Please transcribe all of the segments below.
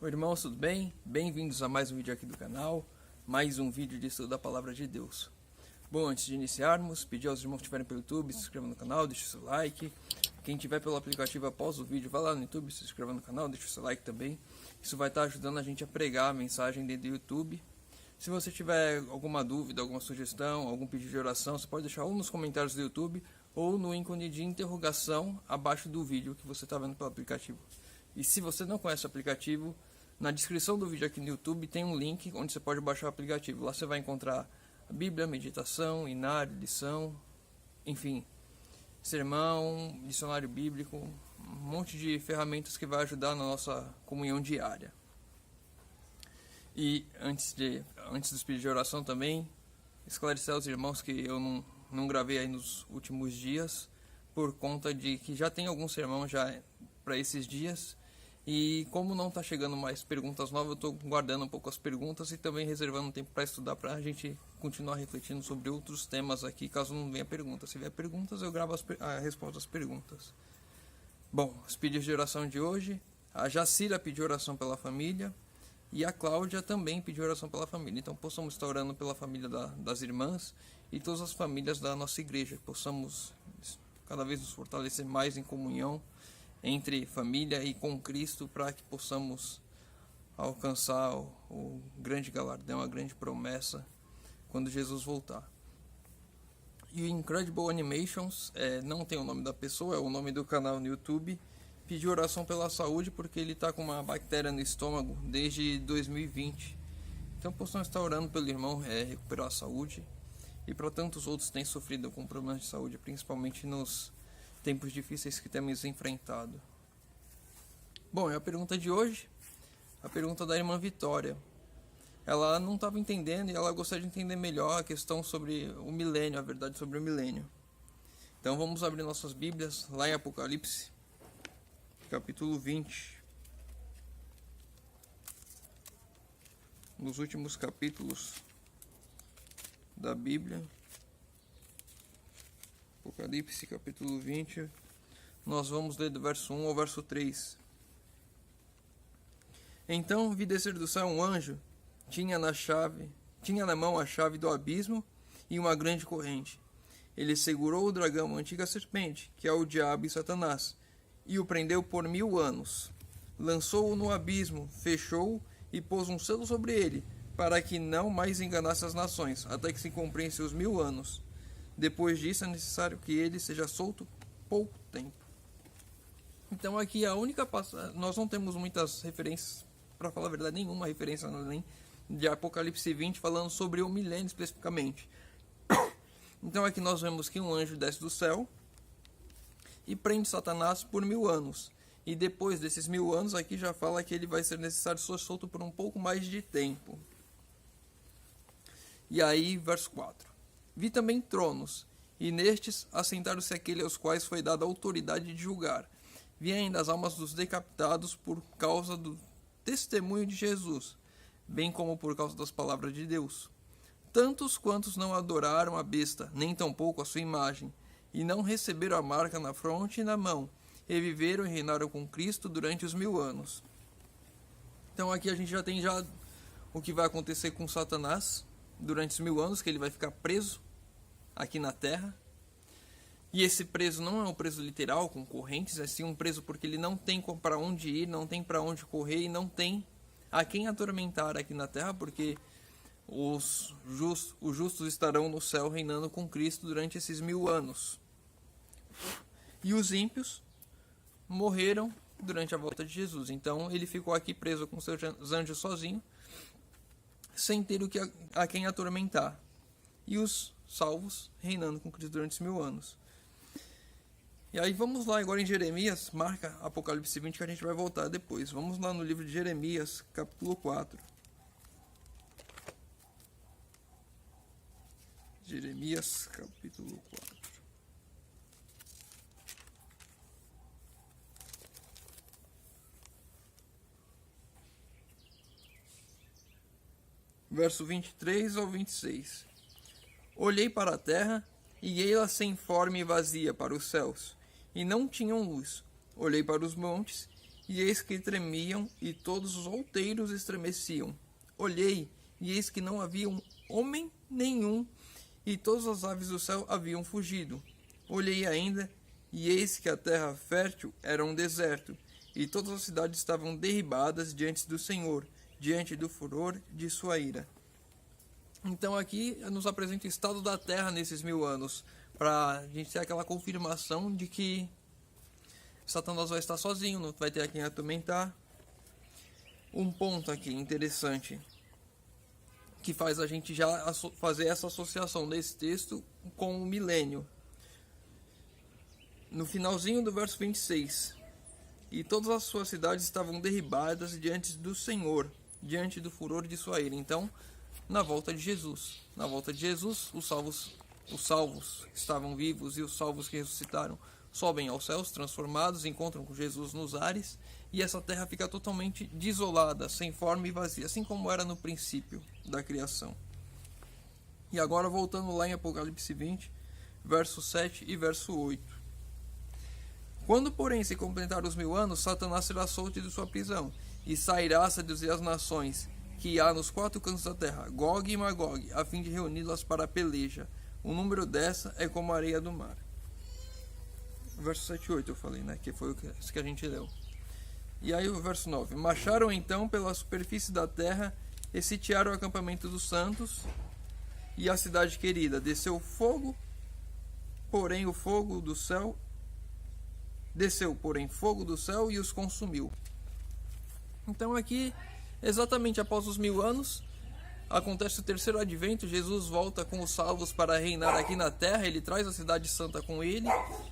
Oi, irmãos, tudo bem? Bem-vindos a mais um vídeo aqui do canal, mais um vídeo de estudo da Palavra de Deus. Bom, antes de iniciarmos, pedir aos irmãos que estiverem pelo YouTube, se inscrevam no canal, deixe o seu like. Quem estiver pelo aplicativo após o vídeo, vá lá no YouTube, se inscreva no canal, deixe o seu like também. Isso vai estar ajudando a gente a pregar a mensagem dentro do YouTube. Se você tiver alguma dúvida, alguma sugestão, algum pedido de oração, você pode deixar ou nos comentários do YouTube ou no ícone de interrogação abaixo do vídeo que você está vendo pelo aplicativo. E se você não conhece o aplicativo, na descrição do vídeo aqui no YouTube tem um link onde você pode baixar o aplicativo. Lá você vai encontrar a Bíblia, meditação, inário, lição, enfim, sermão, dicionário bíblico, um monte de ferramentas que vai ajudar na nossa comunhão diária. E antes dos pedidos de oração também, esclarecer aos irmãos que eu não gravei aí nos últimos dias, por conta de que já tem algum sermão já para esses dias. E como não está chegando mais perguntas novas, eu estou guardando um pouco as perguntas e também reservando um tempo para estudar, para a gente continuar refletindo sobre outros temas aqui, caso não venha perguntas. Se vier perguntas, eu gravo a resposta às perguntas. Bom, os pedidos de oração de hoje: a Jacira pediu oração pela família e a Cláudia também pediu oração pela família. Então possamos estar orando pela família das irmãs e todas as famílias da nossa igreja, que possamos cada vez nos fortalecer mais em comunhão entre família e com Cristo, para que possamos alcançar o grande galardão, a grande promessa quando Jesus voltar. E o Incredible Animations, não tem o nome da pessoa, é o nome do canal no YouTube, pediu oração pela saúde porque ele está com uma bactéria no estômago desde 2020. Então possamos estar orando pelo irmão recuperar a saúde, e para tantos outros que têm sofrido com problemas de saúde, principalmente nos tempos difíceis que temos enfrentado. Bom, é a pergunta de hoje, a pergunta da irmã Vitória. Ela não estava entendendo e ela gostaria de entender melhor a questão sobre o milênio, a verdade sobre o milênio. Então vamos abrir nossas Bíblias lá em Apocalipse, capítulo 20. Nos últimos capítulos da Bíblia. Apocalipse capítulo 20, nós vamos ler do verso 1 ao verso 3. Então vi descer do céu um anjo, tinha na mão a chave do abismo e uma grande corrente. Ele segurou o dragão, a antiga serpente, que é o diabo e Satanás, e o prendeu por 1000 anos. Lançou-o no abismo, fechou-o e pôs um selo sobre ele, para que não mais enganasse as nações, até que se cumprissem seus 1000 anos. Depois disso é necessário que ele seja solto pouco tempo. Então aqui a única passagem, nós não temos muitas referências, para falar a verdade, nenhuma referência além de Apocalipse 20 falando sobre o milênio especificamente. Então aqui nós vemos que um anjo desce do céu e prende Satanás por 1000 anos. E depois desses 1000 anos aqui já fala que ele vai ser necessário ser solto por um pouco mais de tempo. E aí, verso 4. Vi também tronos, e nestes assentaram-se aqueles aos quais foi dada a autoridade de julgar. Vi ainda as almas dos decapitados por causa do testemunho de Jesus, bem como por causa das palavras de Deus. Tantos quantos não adoraram a besta, nem tampouco a sua imagem, e não receberam a marca na fronte e na mão, e viveram e reinaram com Cristo durante os 1000 anos. Então aqui a gente já tem o que vai acontecer com Satanás durante os 1000 anos, que ele vai ficar preso aqui na terra. E esse preso não é um preso literal com correntes, é sim um preso porque ele não tem para onde ir, não tem para onde correr e não tem a quem atormentar aqui na terra, porque os justos estarão no céu reinando com Cristo durante esses 1000 anos. E os ímpios morreram durante a volta de Jesus. Então ele ficou aqui preso com seus anjos sozinho, sem ter a quem atormentar. E os salvos reinando com Cristo durante os 1000 anos. E aí vamos lá agora em Jeremias, marca Apocalipse 20 que a gente vai voltar depois. Vamos lá no livro de Jeremias, capítulo 4. Jeremias, capítulo 4. Verso 23 ao 26. Olhei para a terra, e ei-la sem forma e vazia para os céus, e não tinham luz. Olhei para os montes, e eis que tremiam, e todos os outeiros estremeciam. Olhei, e eis que não havia homem nenhum, e todas as aves do céu haviam fugido. Olhei ainda, e eis que a terra fértil era um deserto, e todas as cidades estavam derribadas diante do Senhor, diante do furor de sua ira. Então aqui nos apresenta o estado da terra nesses 1000 anos, para a gente ter aquela confirmação de que Satanás vai estar sozinho, não vai ter quem atormentar. Um ponto aqui interessante, que faz a gente já fazer essa associação desse texto com o milênio. No finalzinho do verso 26, e todas as suas cidades estavam derribadas diante do Senhor, diante do furor de sua ira. Então, na volta de Jesus, os salvos que estavam vivos e os salvos que ressuscitaram sobem aos céus, transformados, encontram com Jesus nos ares, e essa terra fica totalmente desolada, sem forma e vazia, assim como era no princípio da criação. E agora voltando lá em Apocalipse 20, verso 7 e verso 8. Quando, porém, se completar os 1000 anos, Satanás será solto de sua prisão, e sairá a seduzir as nações que há nos 4 cantos da terra, Gog e Magog, a fim de reuni-las para a peleja. O número dessa é como a areia do mar. Verso 7 e 8 eu falei, né? Que foi isso que a gente leu. E aí o verso 9. Marcharam então pela superfície da terra e sitiaram o acampamento dos santos e a cidade querida. Desceu fogo, porém fogo do céu e os consumiu. Então aqui, exatamente após os 1000 anos, acontece o terceiro advento. Jesus volta com os salvos para reinar aqui na terra. Ele traz a cidade santa com ele.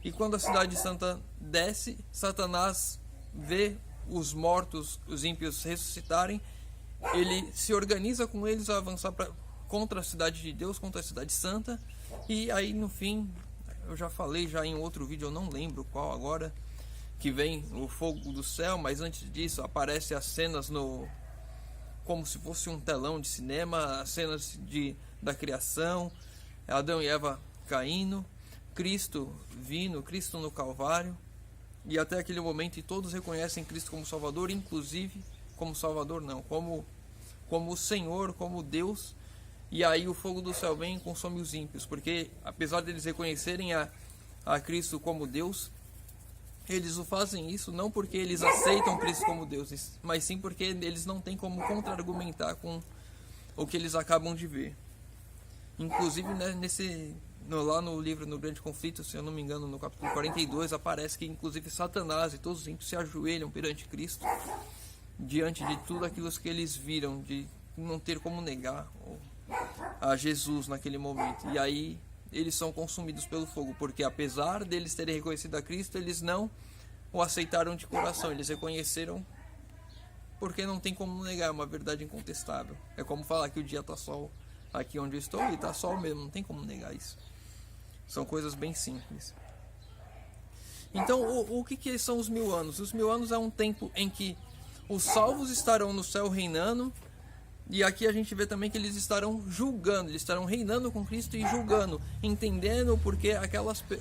E quando a cidade santa desce, Satanás vê os mortos, os ímpios ressuscitarem. Ele se organiza com eles a avançar contra a cidade de Deus, contra a cidade santa. E aí no fim, eu já falei já em outro vídeo, eu não lembro qual agora, que vem o fogo do céu. Mas antes disso aparecem as cenas como se fosse um telão de cinema, as cenas da criação, Adão e Eva caindo, Cristo vindo, Cristo no Calvário, e até aquele momento e todos reconhecem Cristo como Salvador, inclusive como Salvador não, como o Senhor, como Deus. E aí o fogo do céu vem e consome os ímpios, porque apesar deles reconhecerem a Cristo como Deus, eles o fazem isso não porque eles aceitam Cristo como Deus, mas sim porque eles não têm como contra-argumentar com o que eles acabam de ver. Inclusive, né, lá no livro No Grande Conflito, se eu não me engano, no capítulo 42, aparece que inclusive Satanás e todos os ímpios se ajoelham perante Cristo, diante de tudo aquilo que eles viram, de não ter como negar a Jesus naquele momento. E aí eles são consumidos pelo fogo, porque apesar deles terem reconhecido a Cristo, eles não o aceitaram de coração. Eles reconheceram porque não tem como negar, é uma verdade incontestável. É como falar que o dia está sol aqui onde eu estou e está sol mesmo, não tem como negar isso. São coisas bem simples. Então o que são os 1000 anos? Os 1000 anos é um tempo em que os salvos estarão no céu reinando. E aqui a gente vê também que eles estarão julgando, eles estarão reinando com Cristo e julgando, entendendo porque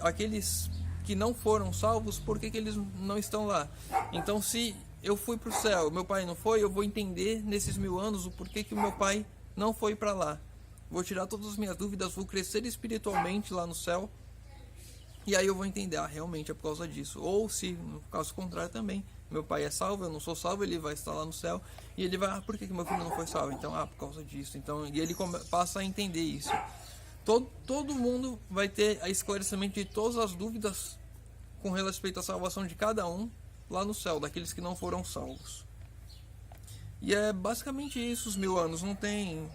aqueles que não foram salvos, por que eles não estão lá. Então, se eu fui para o céu, meu pai não foi, eu vou entender nesses 1000 anos o porquê que o meu pai não foi para lá. Vou tirar todas as minhas dúvidas, vou crescer espiritualmente lá no céu, e aí eu vou entender, realmente é por causa disso. Ou se, no caso contrário também, meu pai é salvo, eu não sou salvo, ele vai estar lá no céu, e ele vai, por que meu filho não foi salvo? Então, por causa disso. Então, e ele passa a entender isso. Todo mundo vai ter esclarecimento de todas as dúvidas com respeito à salvação de cada um lá no céu, daqueles que não foram salvos. E é basicamente isso, os 1000 anos, não tem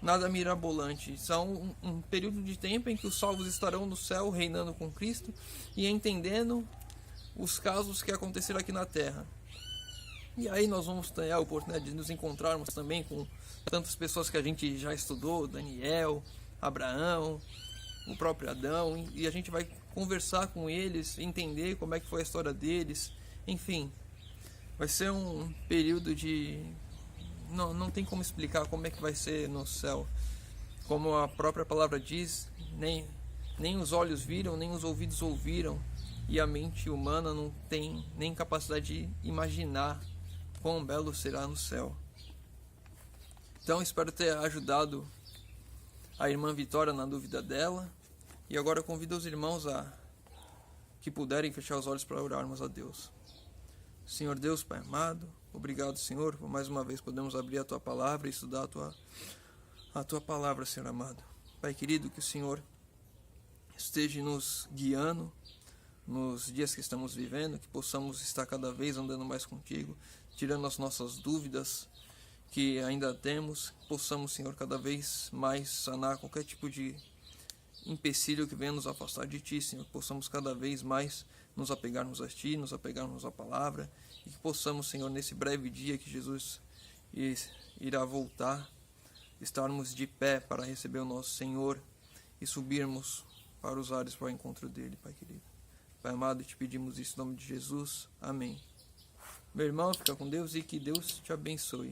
nada mirabolante. São um período de tempo em que os salvos estarão no céu reinando com Cristo e entendendo os casos que aconteceram aqui na terra. E aí nós vamos ter a oportunidade de nos encontrarmos também com tantas pessoas que a gente já estudou, Daniel, Abraão, o próprio Adão, e a gente vai conversar com eles, entender como é que foi a história deles. Enfim, vai ser um período de... Não tem como explicar como é que vai ser no céu. Como a própria palavra diz, nem os olhos viram, nem os ouvidos ouviram e a mente humana não tem nem capacidade de imaginar quão belo será no céu. Então espero ter ajudado a irmã Vitória na dúvida dela, e agora convido os irmãos a que puderem fechar os olhos para orarmos a Deus. Senhor Deus, Pai amado, obrigado, Senhor, por mais uma vez podemos abrir a Tua Palavra e estudar a Tua Palavra, Senhor amado. Pai querido, que o Senhor esteja nos guiando nos dias que estamos vivendo, que possamos estar cada vez andando mais contigo, tirando as nossas dúvidas que ainda temos, possamos, Senhor, cada vez mais sanar qualquer tipo de empecilho que venha nos afastar de Ti, Senhor, possamos cada vez mais nos apegarmos a Ti, nos apegarmos à Palavra, e que possamos, Senhor, nesse breve dia que Jesus irá voltar, estarmos de pé para receber o nosso Senhor e subirmos para os ares para o encontro dele, Pai querido. Pai amado, te pedimos isso em nome de Jesus. Amém. Meu irmão, fica com Deus e que Deus te abençoe.